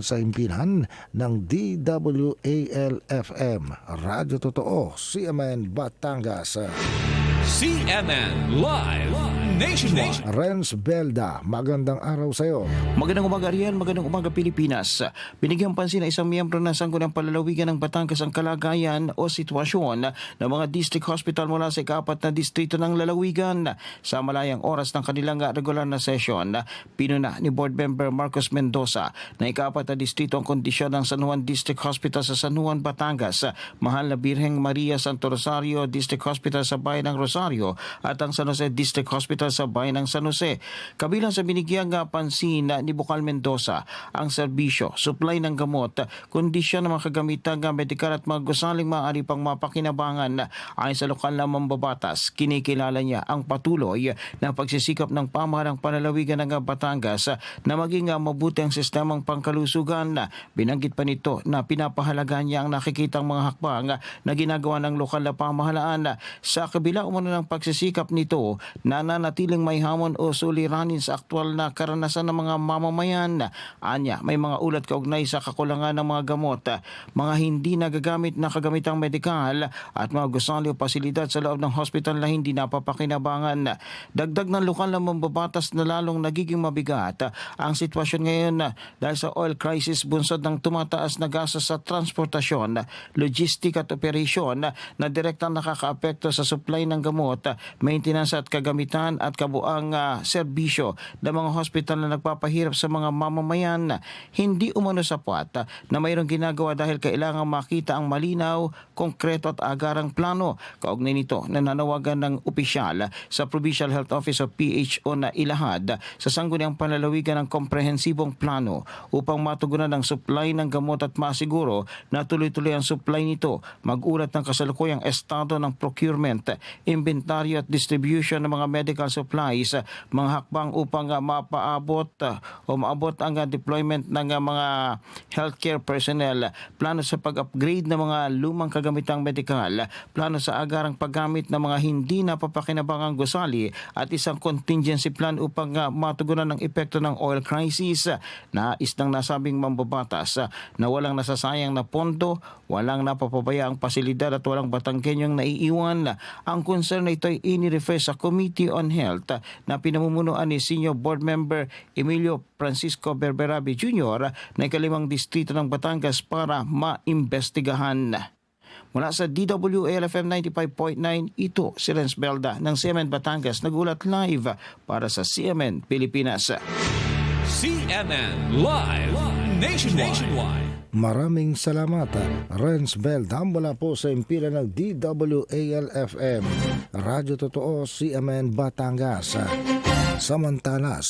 sa impinan ng DWAL-FM, Radyo Totoo, CMN Batangas. CMN Live Nationwide. Renz Belda, magandang araw sa iyo. Magandang umaga Rian, magandang umaga Pilipinas. Binigyang pansin ng isang miyembro ng Sangguniang Palalawigan ng Batangas ang kalagayan o sitwasyon ng mga district hospital mula sa ika-4 na distrito ng lalawigan. Sa malayang oras ng kanilang regular na session, pinuna ni Board Member Marcos Mendoza na ika-4 na distrito ang kondisyon ng San Juan District Hospital sa San Juan, Batangas, Mahal na Birheng Maria Santo Rosario District Hospital sa Bayan ng Rosario at ang San Jose District Hospital sa Bayan ng San Jose. Kabilang sa binigyang pansin ni Bukal Mendoza ang serbisyo, supply ng gamot, kondisyon ng mga kagamitang medikal at mga gusaling maaari pang mapakinabangan. Ayon sa lokal na mambabatas, kinikilala niya ang patuloy na pagsisikap ng pamahalang panlalawigan ng Batangas na maging mabuti ang sistemang pangkalusugan. Binanggit pa nito na pinapahalagaan niya ang nakikitang mga hakbang na ginagawa ng lokal na pamahalaan. Sa kabila umano ng pagsisikap nito, nananatiling may hamon o suliranin sa aktwal na karanasan ng mga mamamayan. Anya, may mga ulat kaugnay sa kakulangan ng mga gamot, mga hindi nagagamit na kagamitang medikal at mga gusali o pasilidad sa loob ng hospital na hindi napapakinabangan. Dagdag ng lokal na mambabatas na lalong nagiging mabigat ang sitwasyon ngayon dahil sa oil crisis bunsod ng tumataas na gastos sa transportasyon, logistik at operasyon na direktang nakakaapekto sa supply ng gamot, maintenance at kagamitan at kabuang serbisyo ng mga hospital na nagpapahirap sa mga mamamayan. Hindi umano sapat na mayroong ginagawa dahil kailangan makita ang malinaw, konkreto at agarang plano. Kaugnay nito, nananawagan ng opisyal sa Provincial Health Office o PHO na ilahad sa Sangguniang Panlalawigan ng komprehensibong plano upang matugunan ang supply ng gamot at masiguro na tuloy-tuloy ang supply nito. Mag-ulat ng kasalukuyang estado ng procurement, inventaryo at distribution ng mga medical supplies, mga hakbang upang maabot ang deployment ng mga healthcare personnel, plano sa pag-upgrade ng mga lumang kagamitang medikal, plano sa agarang paggamit ng mga hindi napapakinabangang gusali at isang contingency plan upang matugunan ang epekto ng oil crisis. Nais ng nasabing mambabatas na walang nasasayang na pondo, walang napapabayaang pasilidad at walang Batanggenyong naiiwan. Ang concern na ito ay inirefer sa Committee on Health na pinamumunuan ni Senior Board Member Emilio Francisco Berberabi Jr. na ikalimang distrito ng Batangas para maimbestigahan. Mula sa DWAL-FM 95.9, ito si Renz Belda ng CMN Batangas, nagulat live para sa CMN Pilipinas. CMN Live Nationwide. Maraming salamat, Renz Belda, mula po sa impinan ng DWAL-FM, Radyo Totoo, CMN Batangas. Samantala,